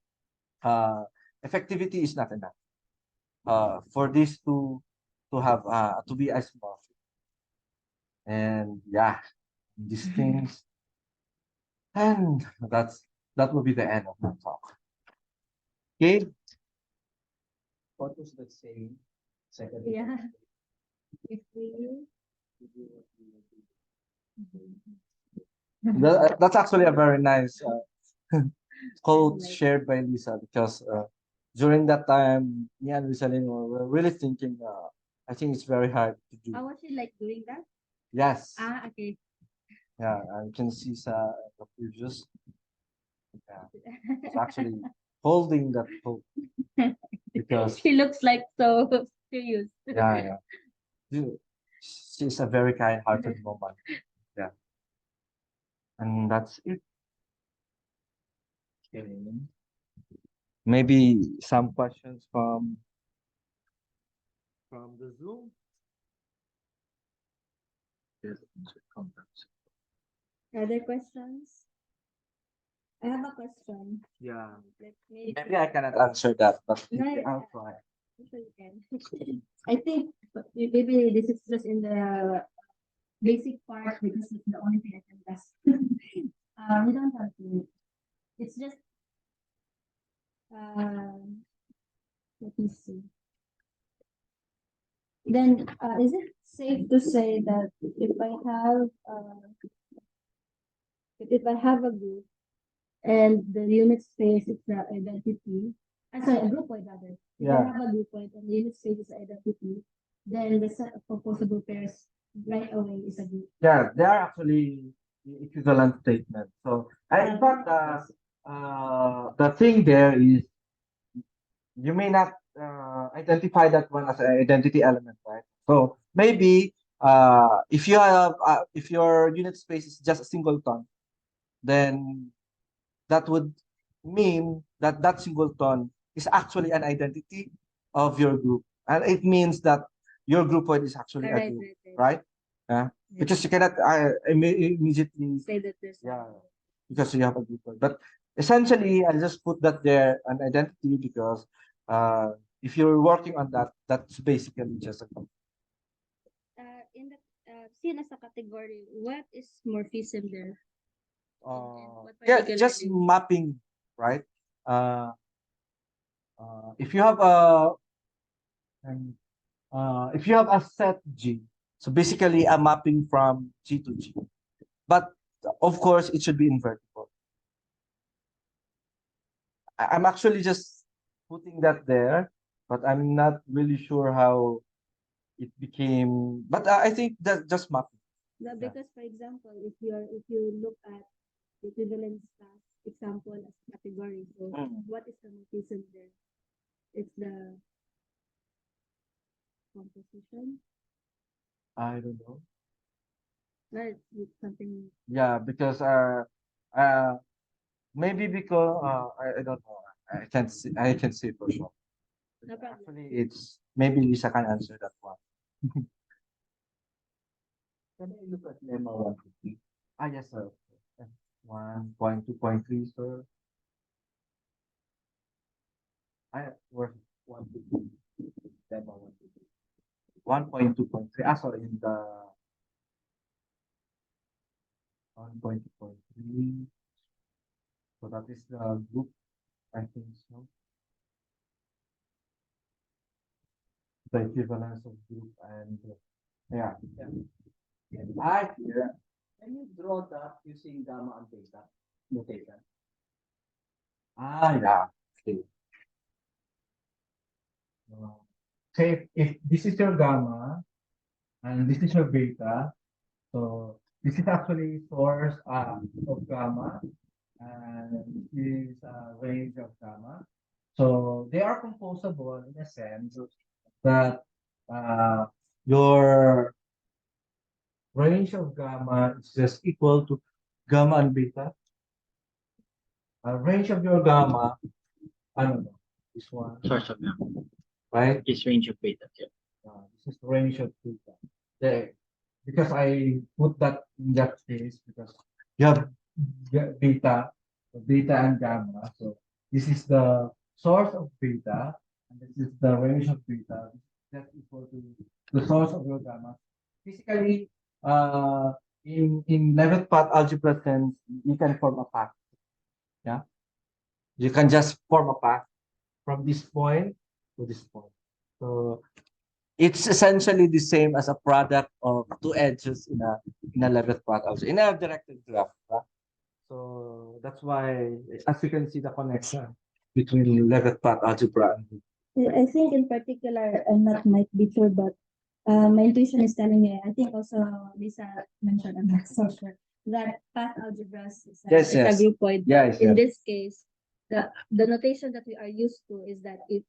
effectivity is not enough for this to have to be isomorphic. And yeah, these things, and that will be the end of my talk. Okay. What was the saying? Second. Yeah. If we That's actually a very nice quote shared by Lisa because during that time, me and Lisa Lynn were really thinking. I think it's very hard to do. how was she like doing that? Yes. Okay. Yeah, you can see the previous. Yeah, it's actually holding that quote because She looks like so serious. yeah. She's a very kind-hearted woman. Yeah, and that's it. Okay. Maybe some questions from the Zoom. Yes. Other questions? I have a question. Yeah. Like maybe Maybe I cannot answer that, but No, I'll try. I'm sure you can. I think maybe this is just in the basic part because it's the only thing I can guess. We don't have to. It's just let me see. Then is it safe to say that if I have a group and the unit space is the identity, sorry, a groupoid rather. If I Yeah. have a groupoid and the unit space is the identity, then the set of composable pairs right away is a group. Yeah, they are actually equivalent statements. So, in fact, the thing there is you may not identify that one as an identity element, right? So maybe if your unit space is just a singleton, then that would mean that that singleton is actually an identity of your group, and it means that your groupoid is actually a Right, group, right, right? Yeah, because you cannot immediately say that there's yeah, because you have a groupoid. But essentially, I just put that there an identity because if you're working on that, that's basically just a group. in the seen as a category, what is morphism there? Yeah, just mapping, right? Uh, if you have a um, if you have a set G, so basically a mapping from G to G, but of course it should be invertible. I'm actually just putting that there, but I'm not really sure how it became. But I think that just mapping. No, because for example, if you look at equivalence class example as category, so what is the morphism there? It's the composition. I don't know. Right, it's something. Yeah, because uh maybe because I don't know. I can say for sure. No problem. Actually, it's maybe Lisa can answer that one. Can I look at lemma 150? Ah, yes, sir. 1.2.3, sir. Where's 1.2? Demo 1.2.3. Sorry, in the 1.2.3. So that is the group, I think so. The equivalence of group and yeah. Here. Can you draw that using gamma and beta notation? Yeah. Okay. Say if this is your gamma and this is your beta, so this is actually source of gamma and this is range of gamma. So they are composable in a sense that your range of gamma is just equal to gamma and beta. Range of your gamma, I don't know, this one, Source of gamma right? is range of beta. Yeah. This is the range of beta. Because I put that in that case because you have beta, beta and gamma. So this is the source of beta, and this is the range of beta. That's equal to the source of your gamma. Physically, in level path algebra sense, you can form a path. Yeah, you can just form a path from this point to this point. So it's essentially the same as a product of two edges in a level path also in a directed graph. Right? So that's why, as you can see, the connection between level path algebra and I think in particular, I'm not might be sure, but my intuition is telling me, I think also Lisa mentioned, I'm not so sure, that path algebras is Yes, a yes. groupoid. Yes, In yes. this case, the notation that we are used to is that if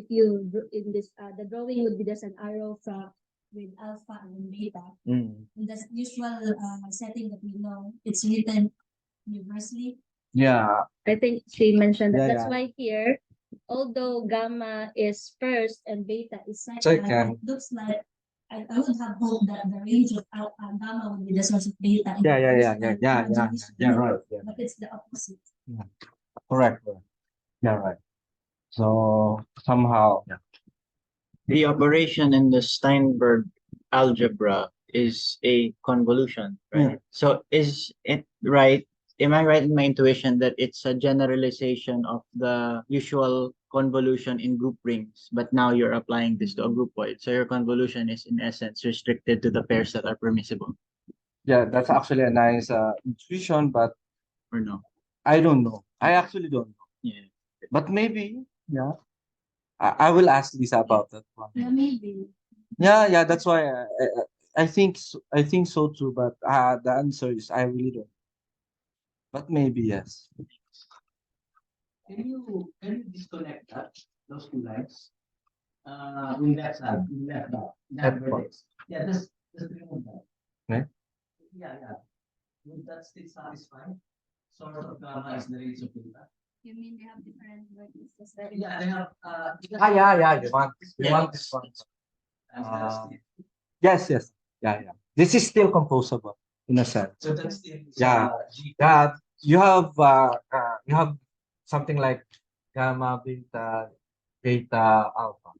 you in this the drawing would be just an arrow from with alpha and beta. Mm. In the usual setting that we know, it's written universally. Yeah. I think she mentioned that. Yeah, That's yeah. why here, although gamma is first and beta is second, Second. it looks like I would have hoped that the range of gamma would be the source of beta. Yeah, right. Yeah. But it's the opposite. Correct. Yeah, right. So somehow, yeah. The operation in the Steinberg algebra is a convolution, right? So is it right? Am I right in my intuition that it's a generalization of the usual convolution in group rings, but now you're applying this to a groupoid. So your convolution is in essence restricted to the pairs that are permissible, Yeah, that's actually a nice intuition, but or no? I don't know. I actually don't know. Yeah. But maybe, yeah. I will ask Lisa about that one. Yeah, maybe. Yeah, that's why I think so too, but the answer is I really don't. But maybe yes. Can you disconnect those two lines? In that side, in that vertex. Yeah, just remove that. Okay. Yeah. Would that still satisfy? Source of gamma is the range of beta. You mean they have different vertices? Yeah, they have. Yeah. You want this one. Yes. Yeah. This is still composable in a sense. So that's the Yeah. You have something like gamma, beta, alpha.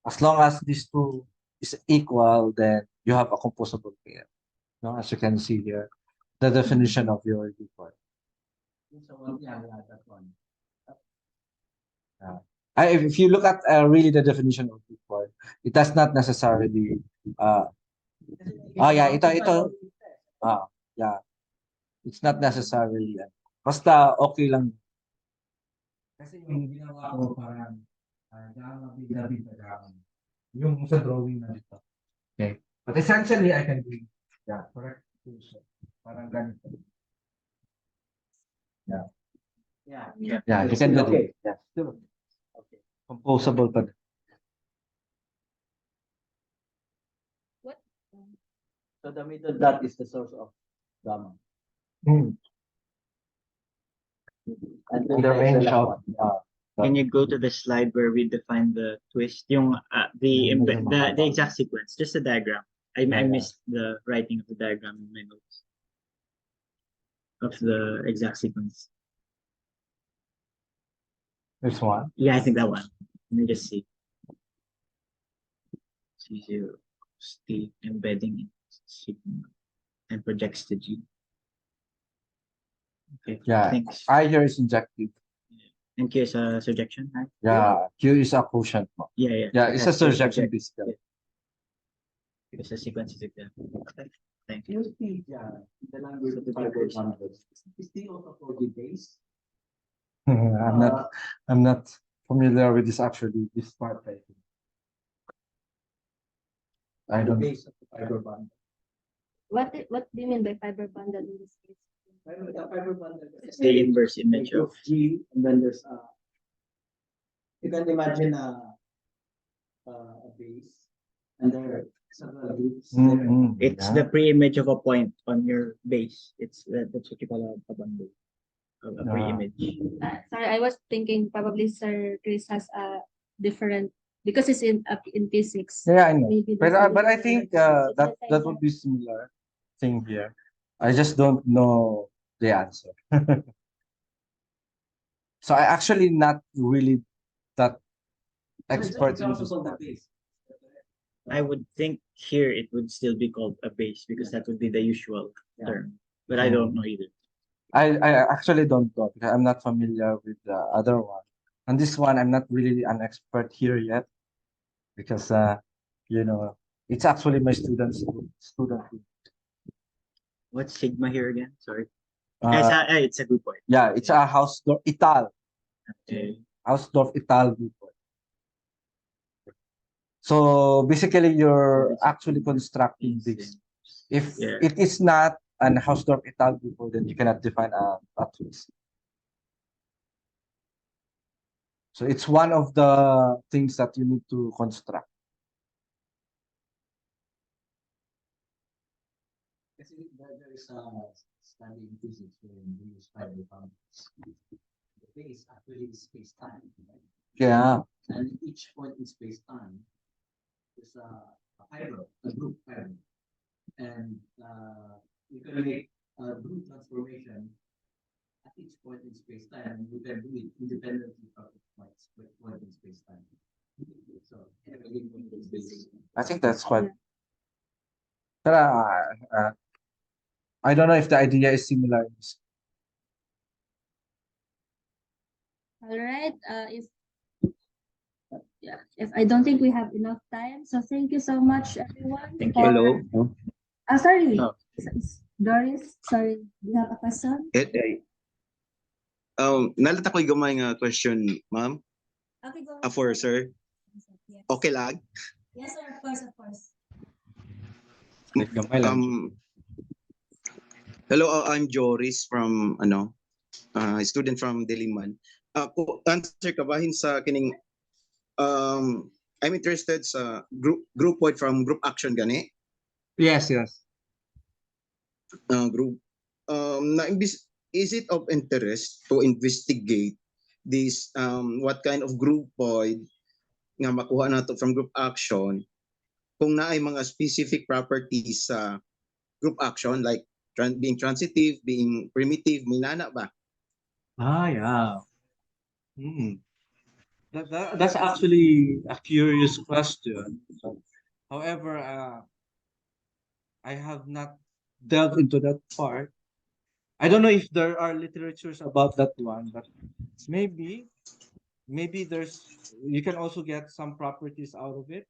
As long as these two is equal, then you have a composable pair. No, as you can see here, the definition of your groupoid. Yeah, that one. If you look at really the definition of groupoid, it does not necessarily. Ito. Yeah, it's not necessarily. Basta okay lang. Kasi yung ginawa ko parang gamma, beta, gamma. Yung sa drawing na dito. Okay. But essentially, I can do, yeah, correct. Parang ganito. Yeah. Yeah, you can do it. Yeah. Still okay. Composable pa. What? So the middle dot is the source of gamma. And then the range of Can you go to the slide where we define the twist? Yung the exact sequence, just the diagram. I missed the writing of the diagram in my notes. of the exact sequence. This one. Yeah, I think that one. Let me just see. See zero, state embedding in sigma and projects to G. Okay, Yeah, thanks. I here is injective. And Q is a surjection, right? Yeah, Q is a quotient. Yeah, yeah. Yeah, It it's a has to surjection project. basically. Because the sequence is exact. Okay, thank you. You see, yeah, the language of the fiber bundles. Is the also for the base? I'm not familiar with this actually, this part I think. I don't know. Base of the fiber bundle. What do you mean by fiber bundle in this case? Fiber bundle It's the inverse image of G, and then there's you can imagine a base, and there are several groups. it's the pre-image of a point on your base. That's what you call a bundle. A pre-image. Sorry, I was thinking probably Sir Chris has a different because it's in physics. Yeah, I know. Maybe But there's a I different- think it's that the same that would be similar thing here. I just don't know the answer. So I actually not really that expert in this part. I would think here it would still be called a base because that would be the usual term. But I don't know either. I actually don't know because I'm not familiar with the other one. And this one, I'm not really an expert here yet because you know, it's actually my student. What's sigma here again? Sorry. Uh, It's a group point. yeah, it's a Hausdorff Ital. Okay. Hausdorff Ital group. So basically, you're actually constructing this. If Yeah. it is not an Hausdorff Ital group, then you cannot define a twist. So it's one of the things that you need to construct. There is a study in physics when we use fiber boundaries. The base actually is space-time. Right? Yeah. And each point in space-time is a fiber, a group fiber. And you can make a group transformation at each point in space-time. You can do it independently from point in space-time. So, I think that's quite. But I don't know if the idea is similar. All right. If I don't think we have enough time, so thank you so much, everyone. Thank for- you. Hello. Sorry. Oh. Doris, sorry, do you have a question? Nalata ko'y gamay nga question, ma'am. Okay, go. For sir. Yes. Okay lang. Yes, sir, of course, of course. Hello, I'm Joris from student from Diliman. Answer ka bahin sa kining I'm interested sa groupoid from group action gani. Yes. Group is it of interest to investigate this what kind of groupoid nga makuha nato from group action kung naay mga specific properties sa group action like being transitive, being primitive, may nana ba? Yeah. That's actually a curious question. However, I have not delved into that part. I don't know if there are literatures about that one, but maybe you can also get some properties out of it.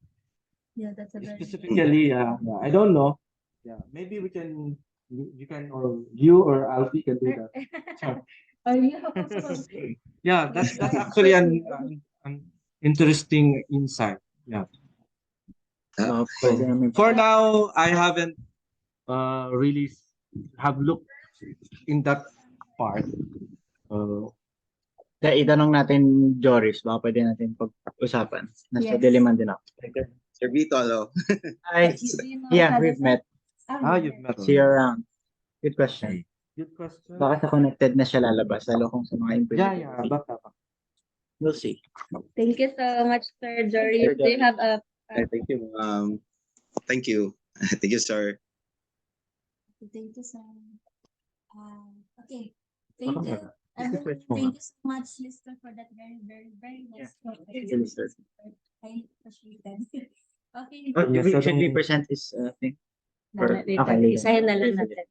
Yeah, that's a very Specifically, I don't know. Yeah, maybe you can, or you or Alfie can do that. Sure. Are you? Yeah, that's actually an interesting insight. Yeah. For now, I haven't really have looked in that part. Kaya itanong natin Joris, baka pwede natin pag-usapan. Nasa Yes. Diliman din ako. Sir Vito, hello. Hi. Do you know Yeah, Father we've met. You've met. See you around. Good question. Good question. Baka sa connected na siya lalabas, lalo kung sa mga improvement. Yeah, baka. We'll see. Thank you so much, Sir Jory. Sir Do you have a Thank you. Thank you. Thank you, sir. Thank you, sir. Okay. Thank you. Everyone, thank you so much, Lister, for that very, very, very nice talk. Thank you, Lister. I appreciate that. Okay. Oh, Yes, should we so- present this thing? Later. Okay, later. Isahin na lang natin.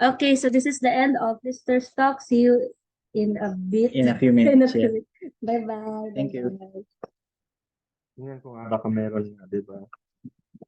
Okay, so this is the end of Lister's talk. See you in a bit. In a few In a minutes, few yeah. minutes. Bye-bye. Thank you. Bye-bye. Tingnan ko nga baka meron nga, di ba?